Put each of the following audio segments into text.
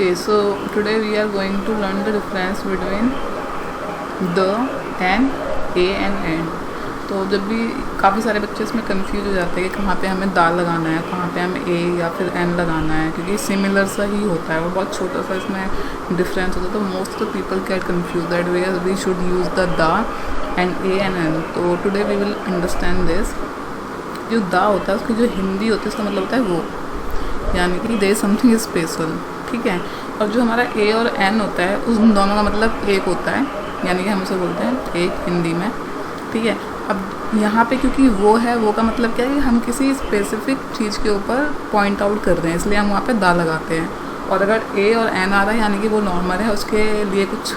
Okay, so today we are going to learn the difference between the and a and and. तो जब भी काफ़ी सारे बच्चे इसमें कंफ्यूज हो जाते हैं कि कहाँ पे हमें दा लगाना है, कहाँ पे हमें ए या फिर एन लगाना है, क्योंकि सिमिलर सा ही होता है और बहुत छोटा सा इसमें डिफरेंस होता है. तो most of people get confuse that we should use the the and a and an. तो today we will understand this. जो दा होता है उसकी जो हिंदी होती है उसका मतलब होता है वो, यानी कि दे समथिंग स्पेशल. ठीक है. और जो हमारा ए और एन होता है उस दोनों का मतलब एक होता है, यानी कि हम उसे बोलते हैं एक हिंदी में. ठीक है. अब यहाँ पे क्योंकि वो है, वो का मतलब क्या है कि हम किसी स्पेसिफिक चीज़ के ऊपर पॉइंट आउट कर रहे हैं, इसलिए हम वहाँ पे दा लगाते हैं. और अगर ए और एन आ रहा है यानी कि वो नॉर्मल है, उसके लिए कुछ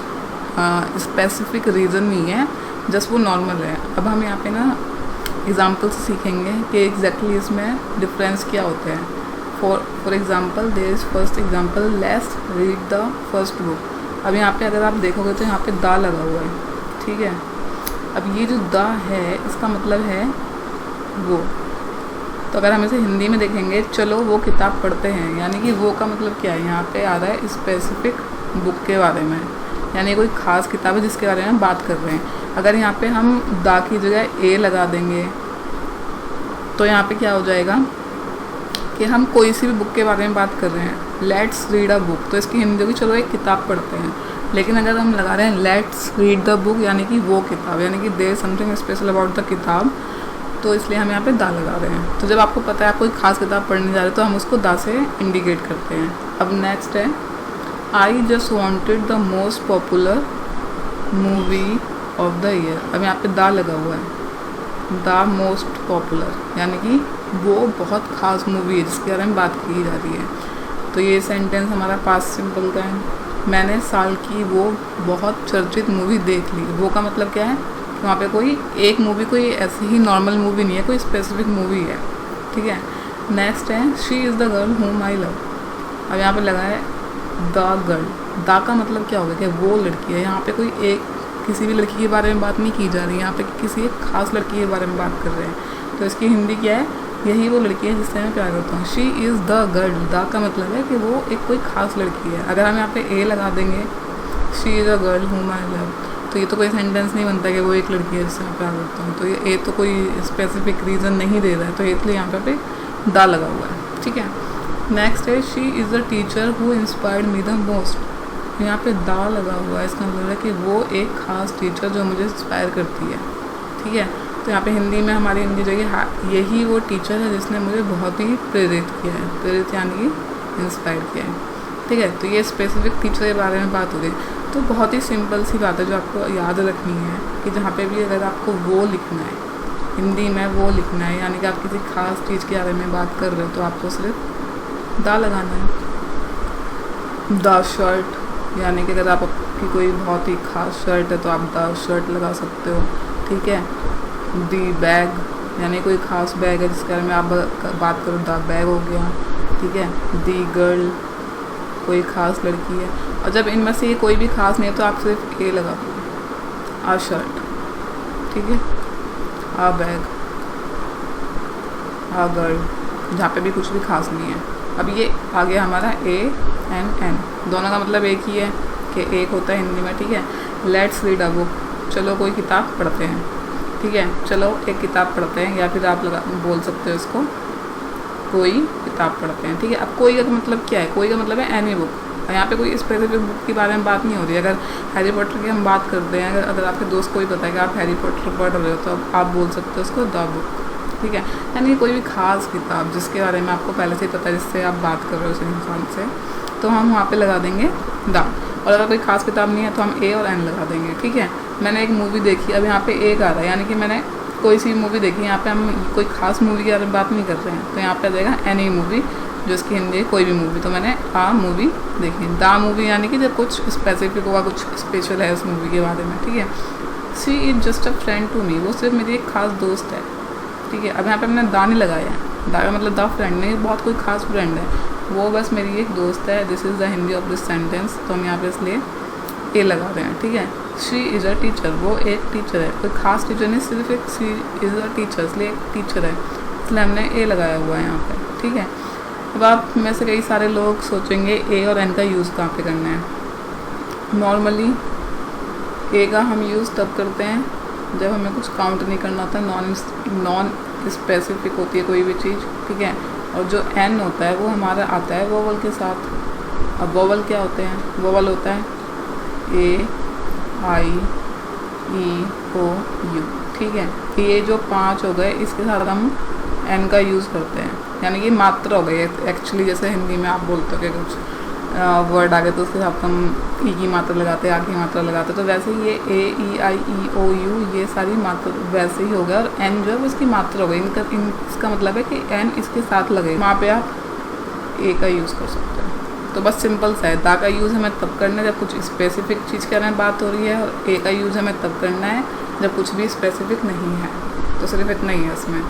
स्पेसिफिक रीज़न नहीं है, जस्ट वो नॉर्मल है. अब हम यहाँ पे ना एग्जाम्पल से सीखेंगे कि एग्जैक्टली इसमें डिफरेंस क्या होते हैं. For example there is first example, let's read the first book. अब यहाँ पे अगर आप देखोगे तो यहाँ पे दा लगा हुआ है. ठीक है. अब ये जो दा है इसका मतलब है वो. तो अगर हम इसे हिंदी में देखेंगे, चलो वो किताब पढ़ते हैं, यानी कि वो का मतलब क्या है, यहाँ पे आ रहा है स्पेसिफिक बुक के बारे में, यानी कोई ख़ास किताब है जिसके बारे में बात कर रहे हैं. अगर यहाँ पे हम दा की जगह ए लगा देंगे तो यहाँ पे क्या हो जाएगा कि हम कोई सी भी बुक के बारे में बात कर रहे हैं. लेट्स रीड अ बुक, तो इसकी हिंदी होगी चलो एक किताब पढ़ते हैं. लेकिन अगर हम लगा रहे हैं लेट्स रीड द बुक, यानी कि वो किताब, यानी कि there something special about the किताब, तो इसलिए हम यहाँ पे दा लगा रहे हैं. तो जब आपको पता है आप कोई ख़ास किताब पढ़ने जा रहे हैं तो हम उसको दा से इंडिकेट करते हैं. अब नेक्स्ट है, I just wanted the most popular movie of the year. अब यहाँ पे दा लगा हुआ है, द मोस्ट पॉपुलर, यानी कि वो बहुत ख़ास मूवी है जिसके बारे में बात की जा रही है. तो ये सेंटेंस हमारा पास्ट सिंपल का है. मैंने साल की वो बहुत चर्चित मूवी देख ली. वो का मतलब क्या है कि वहाँ पे कोई एक मूवी, कोई ऐसी ही नॉर्मल मूवी नहीं है, कोई स्पेसिफिक मूवी है. ठीक है. नेक्स्ट है, शी इज़ द गर्ल हुम आई लव. अब यहाँ पे लगा है द गर्ल. दा का मतलब क्या होगा कि वो लड़की है. यहाँ पे कोई एक किसी भी लड़की के बारे में बात नहीं की जा रही है, यहाँ पे किसी एक खास लड़की के बारे में बात कर रहे हैं. तो इसकी हिंदी क्या है, यही वो लड़की है जिससे मैं प्यार करता हूँ. She is the girl. दा का मतलब है कि वो एक कोई ख़ास लड़की है. अगर हम यहाँ पे ए लगा देंगे, शी इज़ अ गर्ल हुम आई लव, तो ये तो कोई सेंटेंस नहीं बनता कि वो एक लड़की है जिससे मैं प्यार करता हूँ. तो ये ए तो कोई स्पेसिफिक रीज़न नहीं दे रहा है, तो इसलिए यहाँ पे दा लगा हुआ है. ठीक है. नेक्स्ट है, she is the teacher who inspired me the most. यहाँ पे दा लगा हुआ है, इसका मतलब है कि वो एक ख़ास टीचर जो मुझे इंस्पायर करती है. ठीक है. तो यहाँ पे हिंदी में हमारी हिंदी जगह यही वो टीचर है जिसने मुझे बहुत ही प्रेरित किया है. प्रेरित यानी कि इंस्पायर किया है. ठीक है. तो ये स्पेसिफिक टीचर के बारे में बात हो गई. तो बहुत ही सिंपल सी बात है जो आपको याद रखनी है कि जहाँ पे भी अगर आपको वो लिखना है, हिंदी में वो लिखना है, यानी कि आप किसी खास चीज़ के बारे में बात कर रहे हो, तो आपको सिर्फ दा लगाना है. द शर्ट, यानी कि अगर आपकी कोई बहुत ही ख़ास शर्ट है तो आप द शर्ट लगा सकते हो. ठीक है. दी बैग, यानी कोई ख़ास बैग है जिसके बारे में आप बात करो, द बैग हो गया. ठीक है. दी गर्ल, कोई ख़ास लड़की है. और जब इनमें से ये कोई भी ख़ास नहीं है तो आप सिर्फ ए लगा दो. आ शर्ट. ठीक है. आ बैग, आ गर्ल, जहाँ पे भी कुछ भी ख़ास नहीं है. अब ये आ गया हमारा ए एंड एन. दोनों का मतलब एक ही है कि एक होता है हिंदी में. ठीक है. लेट्स रीड अ बुक, चलो कोई किताब पढ़ते हैं. ठीक है. चलो एक किताब पढ़ते हैं, या फिर आप बोल सकते हो इसको कोई किताब पढ़ते हैं. ठीक है. अब कोई का मतलब क्या है, कोई का मतलब है एनी बुक. यहाँ पे कोई स्पेसिफिक बुक के बारे में बात नहीं हो रही है. अगर हैरी पॉटर की हम बात करते हैं, अगर आपके दोस्त को भी पता है कि आप हैरी पॉटर पढ़ रहे हो, तो आप बोल सकते हो उसको द बुक. ठीक है. यानी कोई भी ख़ास किताब जिसके बारे में आपको पहले से ही पता है, जिससे आप बात कर रहे हो उस इंसान से, तो हम वहाँ पे लगा देंगे द. और अगर कोई ख़ास किताब नहीं है तो हम ए और एन लगा देंगे. ठीक है. मैंने एक मूवी देखी, अब यहाँ पे एक आ रहा है, यानी कि मैंने कोई सी मूवी देखी. यहाँ पे हम कोई ख़ास मूवी के बारे में बात नहीं कर रहे हैं, तो यहाँ पे आ जाएगा एनी मूवी, जो इसकी हिंदी है कोई भी मूवी. तो मैंने आ मूवी देखी. द मूवी यानी कि जब कुछ स्पेसिफिक होगा, कुछ स्पेशल है उस मूवी के बारे में. ठीक है. She is just a friend to me, वो सिर्फ मेरी एक ख़ास दोस्त है. ठीक है. अब यहाँ पे मैंने दा नहीं लगाया है. दा का मतलब द फ्रेंड नहीं, बहुत कोई ख़ास फ्रेंड है, वो बस मेरी एक दोस्त है. This is the Hindi of this sentence. तो हम यहाँ पे इसलिए ए लगा रहे हैं. ठीक है. शी इज़ अ टीचर, वो एक टीचर है, कोई ख़ास टीचर नहीं, सिर्फ एक शी इज़ अ टीचर, इसलिए एक टीचर है, इसलिए हमने ए लगाया हुआ है यहाँ पे. ठीक है. अब आप में से कई सारे लोग सोचेंगे ए और एन का यूज़ कहाँ पे करना है। नॉर्मली ए का हम यूज़ तब करते हैं जब हमें कुछ काउंट नहीं करना होता, नॉन स्पेसिफिक होती है कोई भी चीज़, ठीक है। और जो एन होता है वो हमारा आता है वोवल के साथ। अब वोवल क्या होते हैं? वोवल होता है ए, आई, ई, ओ, यू, ठीक है। ये जो 5 हो गए, इसके साथ हम एन का यूज़ करते हैं, यानी कि मात्रा हो गई एक्चुअली। जैसे हिंदी में आप बोलते हो कि कुछ वर्ड आ गए तो उसके साथ हम ई की मात्रा लगाते हैं, आ की मात्रा लगाते हैं, तो वैसे ही ये ए, ई, आई, ई, ओ, यू ये सारी मात्रा वैसे ही हो गया। और एन जो है वो इसकी मात्रा हो गई। इसका मतलब है कि एन इसके साथ लगे, वहाँ पे आप ए का यूज़ कर सकते हैं। तो बस सिंपल सा है। दा का यूज़ हमें तब करना है जब कुछ स्पेसिफिक चीज़ के बारे में बात हो रही है, और ए का यूज़ हमें तब करना है जब कुछ भी स्पेसिफिक नहीं है। तो सिर्फ इतना ही है इसमें।